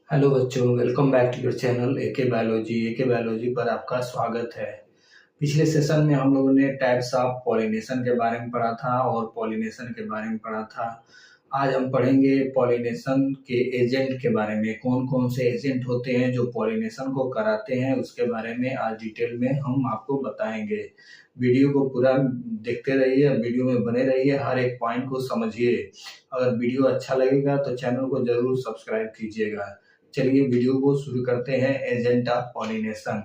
Hello बच्चों, welcome back to your channel AK biology पर आपका स्वागत है। पिछले सेशन में हम लोगों ने टाइप्स ऑफ पॉलिनेशन के बारे में पढ़ा था और पॉलिनेशन के बारे में पढ़ा था। आज हम पढ़ेंगे पॉलिनेशन के एजेंट के बारे में। कौन कौन से एजेंट होते हैं जो पॉलिनेशन को कराते हैं, उसके बारे में आज डिटेल में हम आपको बताएंगे। वीडियो को पूरा देखते रहिए, वीडियो में बने रहिए, हर एक पॉइंट को समझिए। अगर वीडियो अच्छा लगेगा तो चैनल को जरूर सब्सक्राइब कीजिएगा। चलिए वीडियो को शुरू करते हैं। Agent of pollination.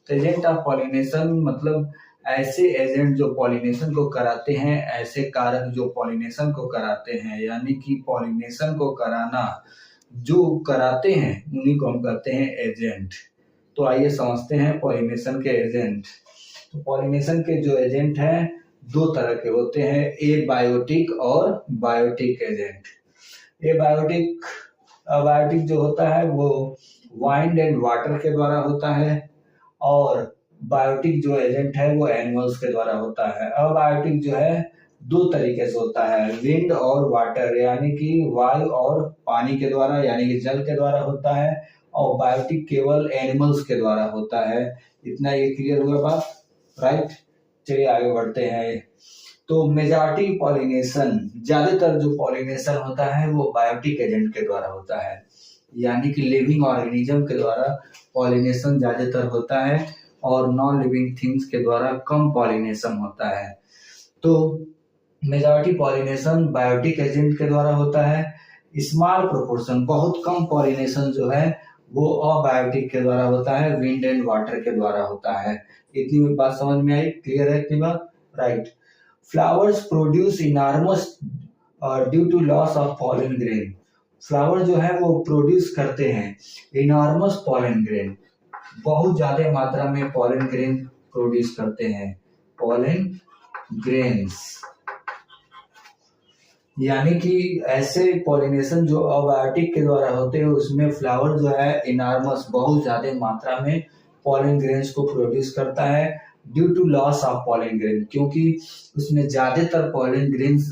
तो एजेंट ऑफ पॉलिनेशन मतलब ऐसे एजेंट जो पॉलिनेशन को कराते हैं, ऐसे कारक जो पॉलिनेशन को कराते हैं, यानी कि पॉलिनेशन को कराना जो कराते हैं उन्हीं को हम कहते हैं एजेंट। तो आइए समझते हैं पॉलिनेशन के एजेंट। तो पॉलिनेशन के जो एजेंट हैं दो तरह के होते हैं, एबायोटिक और बायोटिक एजेंट। अबायोटिक जो होता है वो वाइंड एंड वाटर के द्वारा होता है, और बायोटिक जो एजेंट है वो एनिमल्स के द्वारा होता है। अबायोटिक जो है दो तरीके से होता है, विंड और वाटर, यानी कि वायु और पानी के द्वारा, यानी कि जल के द्वारा होता है। और बायोटिक केवल एनिमल्स के द्वारा होता है। इतना ये क्लियर हुआ बात, राइट। चलिए आगे बढ़ते हैं। तो मेजॉरिटी पॉलिनेशन, ज्यादातर जो पॉलिनेशन होता है वो बायोटिक एजेंट के द्वारा होता है, यानी कि लिविंग ऑर्गेनिज्म के द्वारा पॉलिनेशन ज्यादातर होता है और नॉन लिविंग थिंग्स के द्वारा कम पॉलिनेशन होता है। तो मेजॉरिटी पॉलिनेशन बायोटिक एजेंट के द्वारा होता है। स्मॉल प्रोपोर्शन, बहुत कम पॉलिनेशन जो है वो अबायोटिक के द्वारा होता है, विंड एंड वाटर के द्वारा होता है। इतनी बात समझ में आई? क्लियर है इतनी बात, right. Flowers produce enormous due to loss of pollen grain. Flower जो है वो प्रोड्यूस करते हैं इनॉर्मस पॉलन ग्रेन, बहुत ज्यादा मात्रा में पॉलन ग्रेन प्रोड्यूस करते हैं। पॉलन ग्रेन्स यानी कि ऐसे पॉलिनेशन जो अबायोटिक के द्वारा होते हैं उसमें फ्लावर जो है इनॉर्मस, बहुत ज्यादा मात्रा में पॉलन ग्रेन्स को प्रोड्यूस करता है due to loss of pollen grain, क्योंकि उसमें ज्यादातर पॉलन ग्रेन्स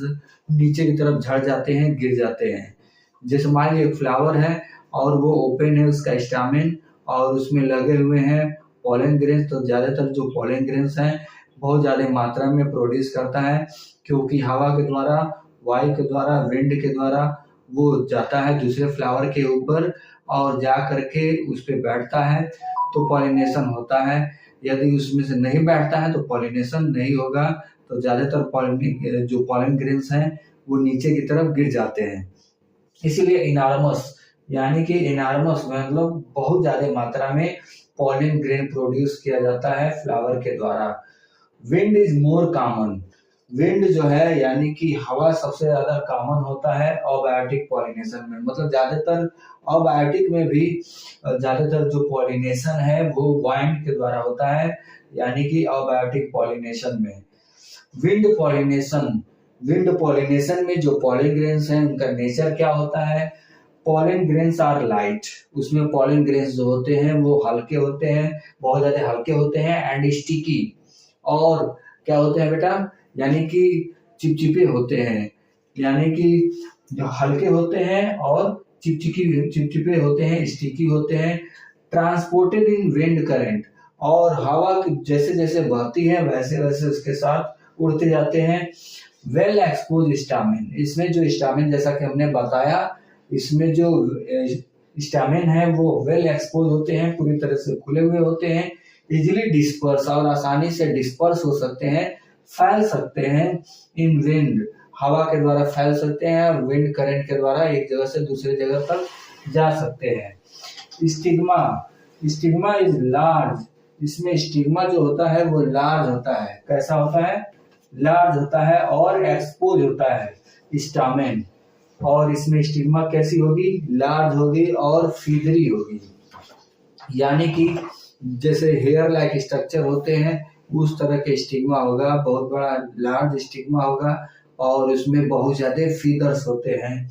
नीचे की तरफ झड़ जाते हैं, गिर जाते हैं। जैसे मान लीजिए एक फ्लावर है और वो ओपन है उसका स्टामेन, और उसमें लगे हुए हैं पॉलन ग्रेन्स, तो ज्यादातर जो पॉलन ग्रेन्स हैं बहुत ज्यादा मात्रा में प्रोड्यूस करता है, क्योंकि हवा के द्वारा, वायु के द्वारा, विंड के द्वारा वो जाता है दूसरे फ्लावर के ऊपर और जा करके उस पर बैठता है, तो पॉलिनेशन होता है। यदि उसमें से नहीं बैठता है तो पॉलिनेशन नहीं होगा, तो ज्यादातर जो पॉलन ग्रेन्स हैं वो नीचे की तरफ गिर जाते हैं। इसीलिए इनॉर्मस, यानी कि इनॉर्मस मतलब बहुत ज्यादा मात्रा में पॉलन ग्रेन प्रोड्यूस किया जाता है फ्लावर के द्वारा। Wind is more common. Wind जो है यानी कि हवा सबसे ज्यादा कॉमन होता है अबायोटिक पॉलिनेशन में, मतलब ज्यादातर अबायोटिक में भी ज्यादातर जो पॉलिनेशन है वो वाइंड के द्वारा होता है, यानी कि अबायोटिक पॉलिनेशन में। विंड पॉलिनेशन में जो पॉलन ग्रेन्स हैं उनका नेचर क्या होता है? पॉलन ग्रेन्स आर लाइट, उसमें पॉलन ग्रेन्स जो होते हैं वो हल्के होते हैं, बहुत ज्यादा हल्के होते हैं, एंड स्टिकी, और क्या होते हैं बेटा, यानी कि चिपचिपे होते हैं, यानी कि जो हल्के होते हैं और चिपचिपे होते हैं, स्टिकी होते हैं। ट्रांसपोर्टेड इन विंड करंट, और हवा जैसे जैसे बहती है वैसे वैसे उसके साथ उड़ते जाते हैं। वेल एक्सपोज स्टामेन, इसमें जो स्टामेन, जैसा कि हमने बताया, इसमें जो स्टामेन है वो वेल एक्सपोज होते हैं, पूरी तरह से खुले हुए होते हैं। इजिली डिस्पर्स, और आसानी से डिस्पर्स हो सकते हैं, फैल सकते हैं। इन विंड, हवा के द्वारा फैल सकते हैं, और विंड करंट के द्वारा एक जगह से दूसरी जगह तक जा सकते हैं। स्टिग्मा इज लार्ज, इसमें स्टिग्मा जो होता है वो लार्ज होता है। कैसा होता है? लार्ज होता है, और एक्सपोज होता है स्टामेन, और इसमें स्टिग्मा कैसी होगी? लार्ज होगी और फीदरी होगी, यानी कि जैसे हेयर लाइक स्ट्रक्चर होते हैं उस तरह के स्टिग्मा होगा, बहुत बड़ा लार्ज स्टिग्मा होगा, और उसमें बहुत ज्यादा फीदर्स होते हैं,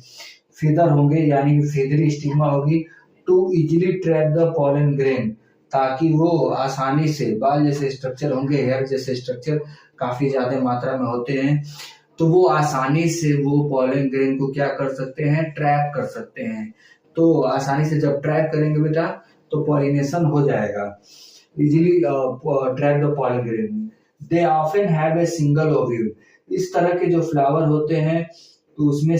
फीदर होंगे, यानी कि फीदरी स्टिग्मा होगी। To easily track the pollen grain, ताकि वो आसानी से, बाल जैसे स्ट्रक्चर होंगे, हेयर जैसे स्ट्रक्चर काफी ज्यादा मात्रा में होते हैं, तो वो आसानी से वो पॉलन ग्रेन को क्या कर सकते हैं? ट्रैप कर सकते हैं। तो आसानी से जब ट्रैप करेंगे बेटा तो पॉलिनेशन हो जाएगा। Easily trap the pollen grain. They often have a single ovule. इस तरह के जो फ्लावर होते हैं तो उसमें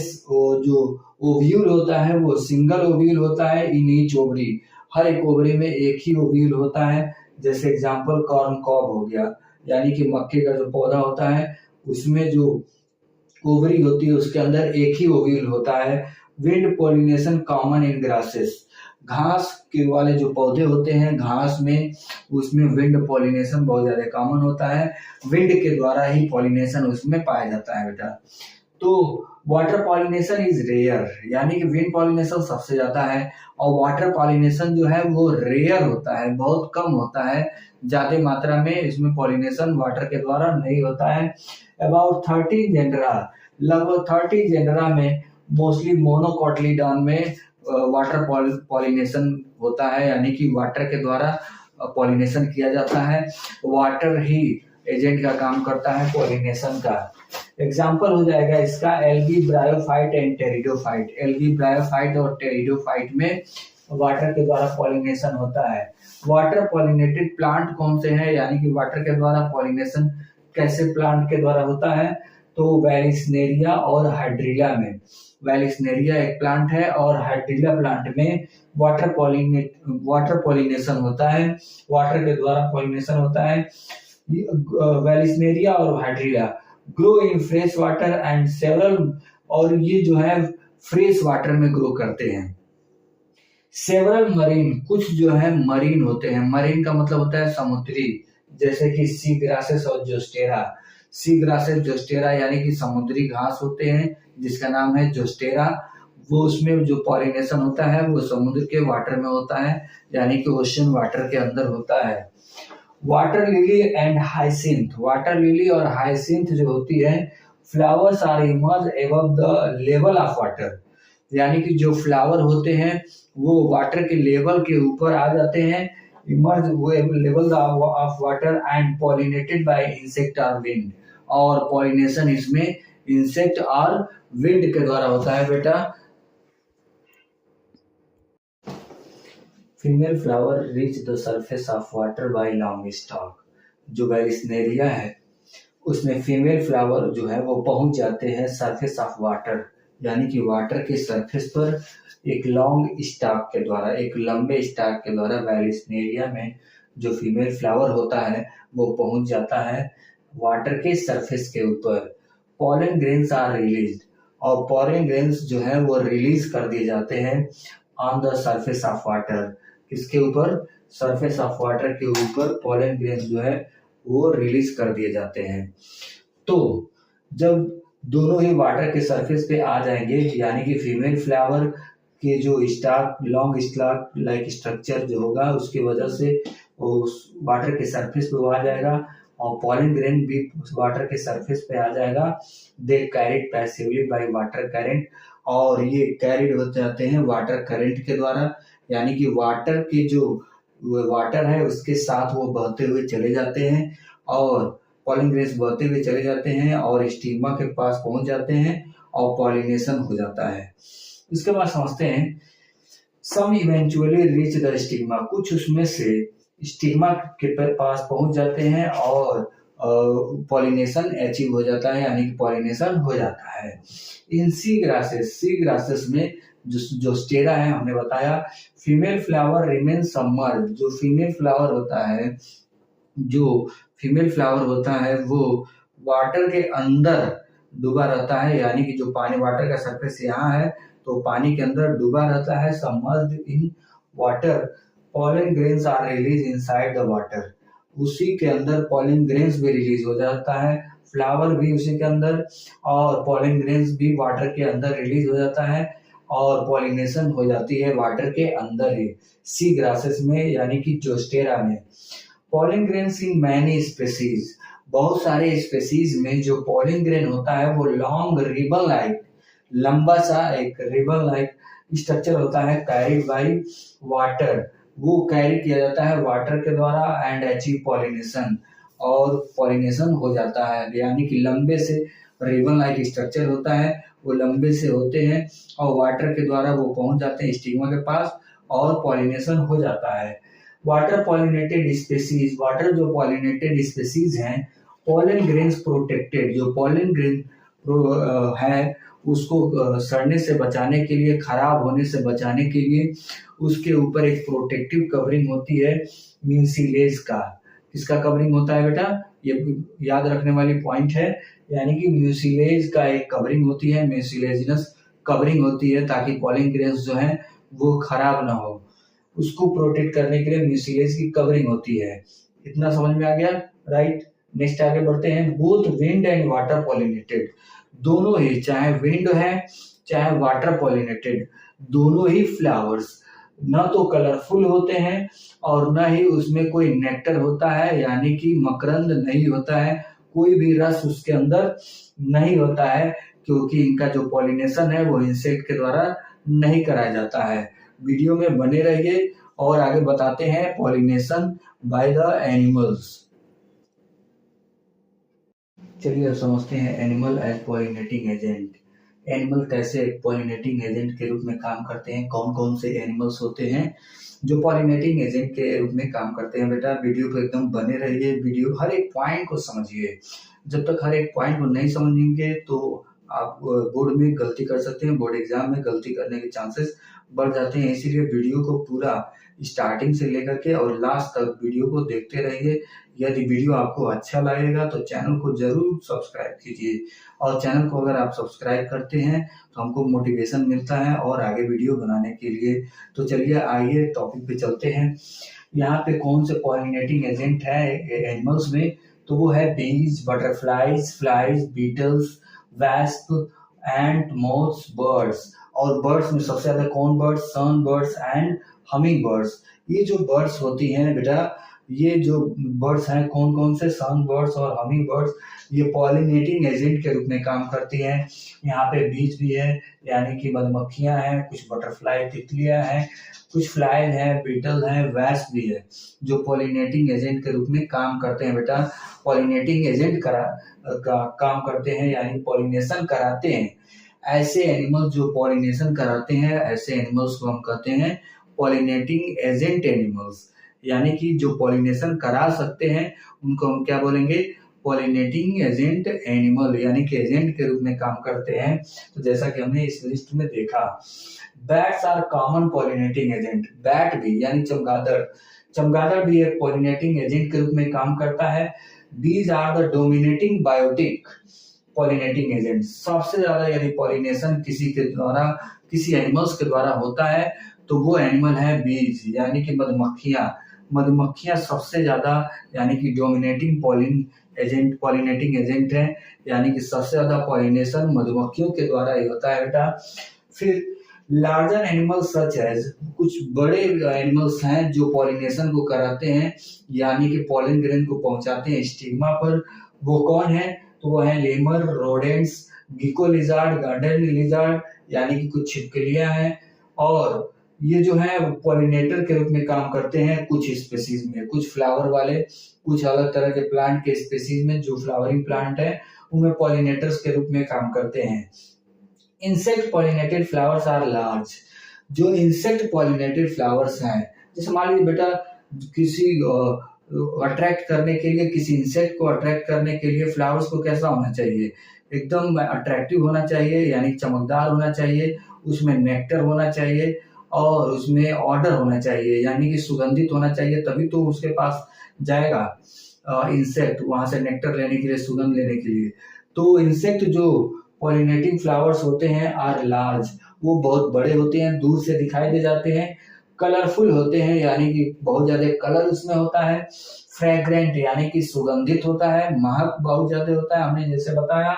जो ओव्यूल होता है वो सिंगल ओव्यूल होता है इन ईच ओवरी। हर एक ओवरी में एक ही ओव्यूल होता है। जैसे एग्जांपल कॉर्न कॉब हो गया, यानी कि मक्के का जो पौधा होता है उसमें जो ओवरी होती है उसके अंदर एक ही ओव्यूल होता है। Wind pollination common in grasses. घास के वाले जो पौधे होते हैं घास में, उसमें विंड पॉलिनेशन बहुत ज्यादा कॉमन होता है। विंड के द्वारा ही पॉलिनेशन उसमें पाया जाता है बेटा। तो वाटर पॉलिनेशन इज रेयर, यानी कि विंड पॉलिनेशन सबसे ज्यादा है और वाटर पॉलिनेशन जो है वो रेयर होता है, बहुत कम होता है। ज्यादा मात्रा में इसमें पॉलिनेशन वाटर के द्वारा नहीं होता है। अबाउट 30 जेनरा, लगभग 30 जेनरा में मोस्टली मोनोकोटिलीडॉन में वाटर पॉलिनेशन होता है, यानी कि वाटर के द्वारा पॉलिनेशन किया जाता है। वाटर ही एजेंट का काम करता है पॉलिनेशन का। एग्जाम्पल हो जाएगा इसका algae bryophyte and pteridophyte. Algae bryophyte और टेरिडोफाइट में वाटर के द्वारा पॉलिनेशन होता है। वाटर पॉलिनेटेड प्लांट कौन से हैं, यानी कि वाटर के द्वारा पॉलिनेशन कैसे प्लांट के द्वारा होता है, तो वैलिस्नेरिया और हाइड्रिला में। वैलिस्नेरिया एक प्लांट है और हाइड्रिला प्लांट में वाटर पॉलिनेशन होता है, वाटर के द्वारा पॉलिनेशन होता है। वैलिस्नेरिया और hydrilla grow in fresh water and several, और ये जो है फ्रेश वाटर में ग्रो करते हैं। सेवरल मरीन, कुछ जो है मरीन होते हैं। मरीन का मतलब होता है समुद्री, जैसे कि सी ग्रासेस और जोस्टेरा। सी ग्रासेस जोस्टेरा यानी कि समुद्री घास होते हैं जिसका नाम है जोस्टेरा। वो उसमें जो पॉलिनेशन होता है वो समुद्र के वाटर में होता है, यानी कि ओशन वाटर के अंदर होता है। Water lily and hyacinth, water lily और हाइसिंथ जो होती है, flowers are emerge above the level of water, यानी कि जो फ्लावर होते हैं वो वाटर के लेवल के ऊपर आ जाते हैं, emerge level of water and pollinated bye insect और विंड। और पॉलिनेशन इसमें इंसेक्ट और विंड के द्वारा होता है बेटा। Female flower reach the surface of water bye long stock. जो वैलिस्नेरिया है उसमें फीमेल फ्लावर जो है वो पहुंच जाते हैं सरफेस ऑफ वाटर, यानी कि वाटर के सरफेस पर एक लॉन्ग स्टॉक के द्वारा, एक लंबे स्टॉक के द्वारा वैलिस्नेरिया में जो फीमेल फ्लावर होता है वो पहुंच जाता है वाटर के सरफेस के ऊपर। पॉलन ग्रेन्स आर रिलीज्ड, और पॉलन ग्रेन्स जो है वो रिलीज कर दिए जाते हैं on the surface of water. किसके ऊपर? सरफेस ऑफ वाटर के ऊपर पॉलन ग्रेन्स जो है वो रिलीज कर दिए जाते हैं। तो जब दोनों ही वाटर के सरफेस पे आ जाएंगे, यानी कि फीमेल फ्लावर के जो stock, long stock like structure जो होगा उसकी वजह से उस वाटर के सरफेस पे वो आ जाएगा और पॉलन ग्रेन भी उस वाटर के सरफेस पे आ जाएगा। दे carried passively by water current, और ये कैरिड हो जाते हैं वाटर करंट के द्वारा, यानी कि वाटर के जो वाटर है उसके साथ वो बहते हुए चले जाते हैं और पॉलन ग्रेन्स बहते हुए चले जाते हैं और स्टिग्मा के पास पहुंच जाते हैं और पॉलिनेशन हो जाता है। इसके बाद समझते हैं सम इवेंचुअली रीच द स्टिग्मा, कुछ उसमें से स्टिग्मा के पास पहुंच जाते हैं और पॉलिनेशन अचीव हो जाता है, यानी कि पॉलिनेशन हो जाता है। इन सी ग्रासेस में जो स्टेरा है हमने बताया, फीमेल फ्लावर रिमेन सबमर्ज। जो फीमेल फ्लावर होता है वो वाटर के अंदर डूबा रहता है, यानी कि जो पानी, वाटर का सरफेस यहाँ है तो पानी के अंदर डूबा रहता है, submerged in water. Pollen grains are release inside the water, उसी के अंदर पॉलन ग्रेन्स भी रिलीज हो जाता है, फ्लावर भी उसी के अंदर और पॉलन ग्रेन्स भी वाटर के अंदर रिलीज हो जाता है और पॉलिनेशन हो जाती है वाटर के अंदर ही, सी ग्रासेस में, यानी कि जोस्टेरा में। Pollen grains in many species, बहुत सारे स्पेसीज में जो पॉलन ग्रेन होता है वो लॉन्ग रिबन लाइक, लंबा सा एक रिबन लाइक स्ट्रक्चर होता है, कैरिड बाय वाटर, वो कैरी किया जाता है वाटर के द्वारा एंड अचीव पॉलिनेशन, और पॉलिनेशन हो जाता है, यानी कि लंबे से रिबन लाइक स्ट्रक्चर होता है वो लंबे से होते हैं और वाटर के द्वारा वो पहुंच जाते हैं स्टिग्मा के पास और पॉलिनेशन हो जाता है। वाटर पॉलिनेटेड स्पेसीज, वाटर जो पॉलिनेटेड स्पेसीज हैं, पॉलन ग्रेन्स प्रोटेक्टेड, जो पॉलन ग्रेन है उसको सड़ने से बचाने के लिए, खराब होने से बचाने के लिए उसके ऊपर एक प्रोटेक्टिव कवरिंग होती है म्यूसिलेज का। किसका कवरिंग होता है बेटा? ये याद रखने वाली पॉइंट है, यानी कि म्यूसिलेज का एक कवरिंग होती है, म्यूसिलेजिनस कवरिंग होती है, ताकि पॉलन ग्रेन्स जो है वो खराब ना हो, उसको प्रोटेक्ट करने के लिए म्यूसिलेज की कवरिंग होती है। इतना समझ में आ गया? राइट। नेक्स्ट आगे बढ़ते हैं। Both wind and water pollinated, दोनों ही, चाहे विंड है चाहे वाटर पॉलिनेटेड, दोनों ही फ्लावर्स न तो कलरफुल होते हैं और न ही उसमें कोई नेक्टर होता है, यानी कि मकरंद नहीं होता है, कोई भी रस उसके अंदर नहीं होता है, क्योंकि इनका जो पॉलिनेशन है वो इंसेक्ट के द्वारा नहीं कराया जाता है। वीडियो में बने रहिए और आगे बताते हैं पॉलिनेशन बाय द एनिमल्स। चलिए अब समझते हैं animal as pollinating agent. Animal कैसे पॉलिनेटिंग एजेंट के रूप में काम करते हैं, कौन कौन से एनिमल्स होते हैं जो पॉलिनेटिंग एजेंट के रूप में काम करते हैं। बेटा वीडियो पे एकदम बने रहिए, वीडियो हर एक पॉइंट को समझिए। जब तक हर एक पॉइंट को नहीं समझेंगे तो आप बोर्ड में गलती कर सकते हैं, बोर्ड एग्जाम में गलती करने के चांसेस बढ़ जाते हैं। इसीलिए वीडियो को पूरा स्टार्टिंग से लेकर के और लास्ट तक वीडियो को देखते रहिए। यदि वीडियो आपको अच्छा लगेगा तो चैनल को जरूर सब्सक्राइब कीजिए, और चैनल को अगर आप सब्सक्राइब करते हैं तो हमको मोटिवेशन मिलता है और आगे वीडियो बनाने के लिए। तो चलिए आइए टॉपिक पे चलते हैं। यहाँ पे कौन से पॉलिनेटिंग एजेंट है एनिमल्स में, तो वो है bees, butterflies, flies, beetles, wasp, ant, moths, birds. और बर्ड्स में सबसे ज्यादा कौन birds? Sun birds and humming birds. ये जो बर्ड्स होती हैं बेटा, ये जो बर्ड्स हैं कौन कौन से? सन बर्ड्स और हमिंग बर्ड्स, ये पॉलिनेटिंग एजेंट के रूप में काम करती हैं। यहाँ पे बीज भी है, यानी कि मधुमक्खियां हैं, कुछ बटरफ्लाई तितलियां हैं, कुछ फ्लाइज हैं, बीटल हैं, वैस्प भी है, जो पॉलिनेटिंग एजेंट के रूप में काम करते हैं। बेटा पॉलिनेटिंग एजेंट काम करते हैं, यानी पॉलिनेशन कराते हैं। ऐसे एनिमल जो पॉलिनेशन कराते हैं, ऐसे एनिमल्स को हम कहते हैं पॉलिनेटिंग एजेंट एनिमल्स, यानी कि जो पॉलिनेशन करा सकते हैं उनको हम क्या बोलेंगे? पॉलिनेटिंग एजेंट एनिमल, यानी कि एजेंट के रूप में काम करते हैं। तो जैसा कि हमने इस लिस्ट में देखा, bats are common pollinating agent. Bat भी, यानी चमगादड़ भी एक पॉलिनेटिंग एजेंट के रूप में काम करता है। Bees are the dominating biotic pollinating agent. सबसे ज्यादा यदि पॉलिनेशन किसी के द्वारा, किसी एनिमल्स के द्वारा होता है तो वो एनिमल है बीज, यानी कि मधुमक्खियां। मधुमक्खियां सबसे ज्यादा, यानी कि डोमिनेटिंग पॉलिनेटिंग एजेंट है, यानी कि सबसे ज्यादा पॉलिनेशन मधुमक्खियों के द्वारा ही होता है बेटा। फिर लार्जर एनिमल्स सच एज, कुछ बड़े एनिमल्स हैं जो पॉलिनेशन को कराते हैं, यानी कि पॉलन ग्रेन को पहुंचाते हैं स्टिग्मा पर। वो कौन है? तो वो है lemur, rodents, gecko lizard, garden lizard, यानी कि कुछ छिपकलियां हैं। और ये जो है पॉलिनेटर के रूप में काम करते हैं कुछ स्पेसीज में, कुछ फ्लावर वाले, कुछ अलग तरह के प्लांट के स्पेसीज में, जो फ्लावरिंग प्लांट है उनमें पॉलिनेटर्स के रूप में काम करते हैं। Insect pollinated flowers are large, जो इंसेक्ट पॉलिनेटेड फ्लावर्स हैं, जैसे मान लीजिए बेटा किसी अट्रैक्ट करने के लिए, किसी इंसेक्ट को अट्रैक्ट करने के लिए फ्लावर्स को कैसा होना चाहिए? एकदम अट्रैक्टिव होना चाहिए, यानी चमकदार होना चाहिए, उसमें नेक्टर होना चाहिए और उसमें ऑर्डर होना चाहिए, यानी कि सुगंधित होना चाहिए, तभी तो उसके पास जाएगा इंसेक्ट वहां से नेक्टर लेने के लिए, सुगंध लेने के लिए। तो इंसेक्ट जो पॉलिनेटिंग फ्लावर्स होते हैं आर लार्ज, वो बहुत बड़े होते हैं, दूर से दिखाई दे जाते हैं। कलरफुल होते हैं, यानी कि बहुत ज्यादा कलर उसमें होता है। फ्रेग्रेंट, यानी कि सुगंधित होता है, महक बहुत ज्यादा होता है, हमने जैसे बताया।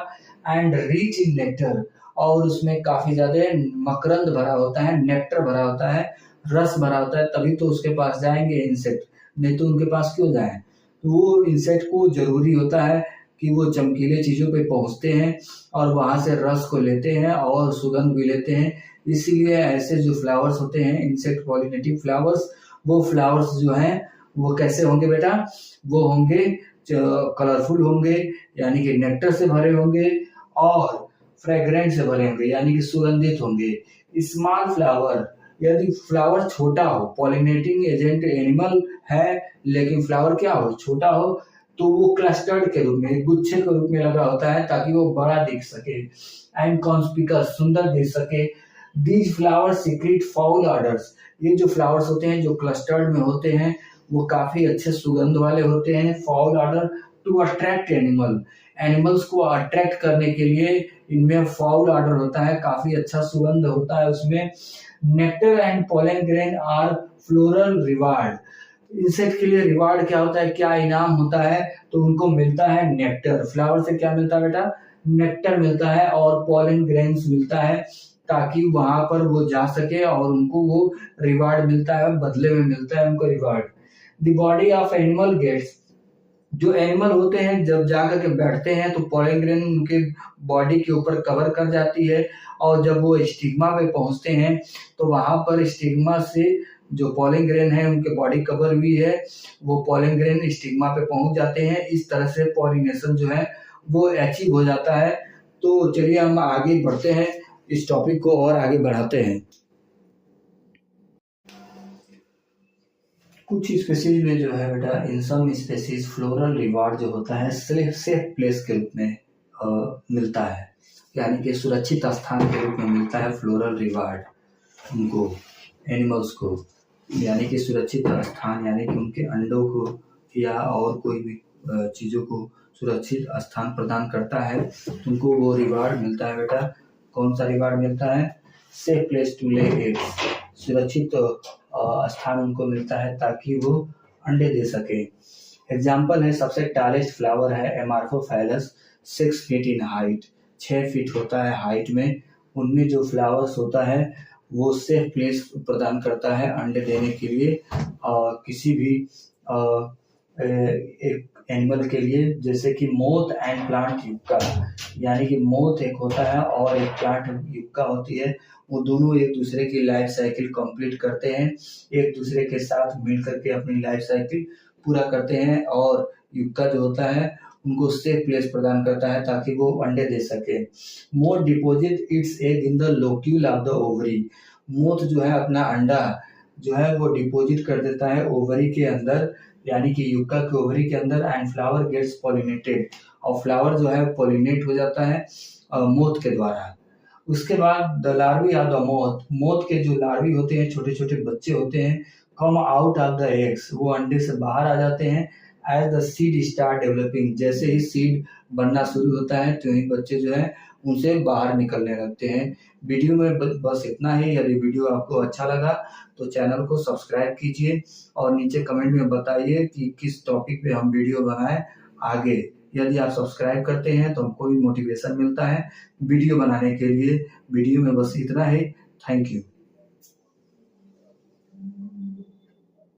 एंड रिच इन नेक्टर, और उसमें काफी ज्यादा मकरंद भरा होता है, नेक्टर भरा होता है, रस भरा होता है, तभी तो उसके पास जाएंगे इंसेक्ट, नहीं तो उनके पास क्यों जाएं? तो वो इंसेक्ट को जरूरी होता है कि वो चमकीले चीजों पे पहुंचते हैं और वहां से रस को लेते हैं और सुगंध भी लेते हैं। इसीलिए ऐसे जो फ्लावर्स होते हैं इंसेक्ट पॉलिनेटिव फ्लावर्स, वो फ्लावर्स जो हैं वो कैसे होंगे बेटा? वो होंगे कलरफुल होंगे, यानी कि नेक्टर से भरे होंगे और फ्रेग्रेंट से भरे होंगे, यानी कि सुगंधित होंगे। स्मॉल फ्लावर, यदि फ्लावर छोटा हो, पॉलिनेटिंग एजेंट एनिमल है लेकिन फ्लावर क्या हो, छोटा हो, तो वो क्लस्टर्ड के रूप में, गुच्छे के रूप में लगा होता है ताकि वो बड़ा दिख सके। एंड कॉन्स्पिकस, सुंदर दिख सके। These flower secret foul orders, ये जो फ्लावर्स होते हैं जो क्लस्टर्ड में होते हैं वो काफी अच्छे सुगंध वाले होते हैं। Foul odour to attract animal, animals को अट्रैक्ट करने के लिए इनमें फाउल ऑर्डर होता है, काफी अच्छा सुगंध होता है उसमें। Nectar and pollen grain are floral reward, insect के लिए रिवार्ड क्या होता है, क्या इनाम होता है, तो उनको मिलता है नेक्टर। फ्लावर से क्या मिलता है बेटा, नेक्टर मिलता है और पोलन ग्रेन्स मिलता है, ताकि वहां पर वो जा सके और उनको वो रिवार्ड मिलता है, बदले में मिलता है उनको reward. The body of animal gets, जो एनिमल होते हैं जब जाकर के बैठते हैं तो पोलन ग्रेन उनके बॉडी के ऊपर कवर कर जाती है, और जब वो स्टिग्मा पे पहुंचते हैं तो वहां पर स्टिग्मा से जो पोलन ग्रेन है उनके बॉडी कवर हुई है, वो पोलन ग्रेन स्टिग्मा पे पहुंच जाते हैं। इस तरह से पॉलिनेशन जो है वो अचीव हो जाता है। तो चलिए हम आगे बढ़ते हैं, इस टॉपिक को और आगे बढ़ाते हैं। कुछ स्पेसीज में जो है बेटा, इन सम स्पेसीज फ्लोरल रिवार्ड जो होता है सेफ प्लेस के रूप में मिलता है, यानी कि सुरक्षित स्थान के रूप में मिलता है फ्लोरल रिवार्ड उनको, एनिमल्स को, यानी कि सुरक्षित स्थान, यानी कि उनके अंडों को या और कोई भी चीज़ों को सुरक्षित स्थान प्रदान करता है, उनको वो रिवार्ड मिलता है बेटा। कौन सा रिवार्ड मिलता है, safe place to lay eggs, सुरक्षित स्थान उनको मिलता है ताकि वो अंडे दे सके। एग्जाम्पल है, सबसे टालेस्ट फ्लावर है एमार्फोफाइलस, 6 फीट इन हाइट, 6 फीट होता है हाइट में। उनमें जो फ्लावर्स होता है वो सेफ प्लेस प्रदान करता है अंडे देने के लिए किसी भी एक एनिमल के लिए, जैसे कि मोथ एंड प्लांट युक्का, यानी कि मोथ एक होता है और एक प्लांट युक्का होती है, वो दोनों एक दूसरे की लाइफ साइकिल कंप्लीट करते हैं, एक दूसरे के साथ मिल करके अपनी लाइफ साइकिल पूरा करते हैं, और युक्का जो होता है उनको सेफ प्लेस प्रदान करता है ताकि वो अंडे दे सके। Moth deposit it's egg in the locule of the ovary, moth जो है अपना अंडा जो है वो डिपोजिट कर देता है ओवरी के अंदर, यानी कि युक्का के ओवरी के अंदर। एंड फ्लावर गेट्स पॉलिनेटेड, और फ्लावर जो है पॉलिनेट हो जाता है मोथ के द्वारा। उसके बाद the larvae of the moth, moth के जो लार्वी होते हैं, छोटे छोटे बच्चे होते हैं, come out of the eggs, वो अंडे से बाहर आ जाते हैं। As the seed start developing, जैसे ही सीड बनना शुरू होता है तो ही बच्चे जो है उनसे बाहर निकलने लगते हैं। वीडियो में बस इतना ही। यदि वीडियो आपको अच्छा लगा तो चैनल को सब्सक्राइब कीजिए और नीचे कमेंट में बताइए कि किस टॉपिक पे हम वीडियो बनाएं आगे। यदि आप सब्सक्राइब करते हैं तो हमको भी मोटिवेशन मिलता है वीडियो बनाने के लिए। वीडियो में बस इतना ही। Thank you.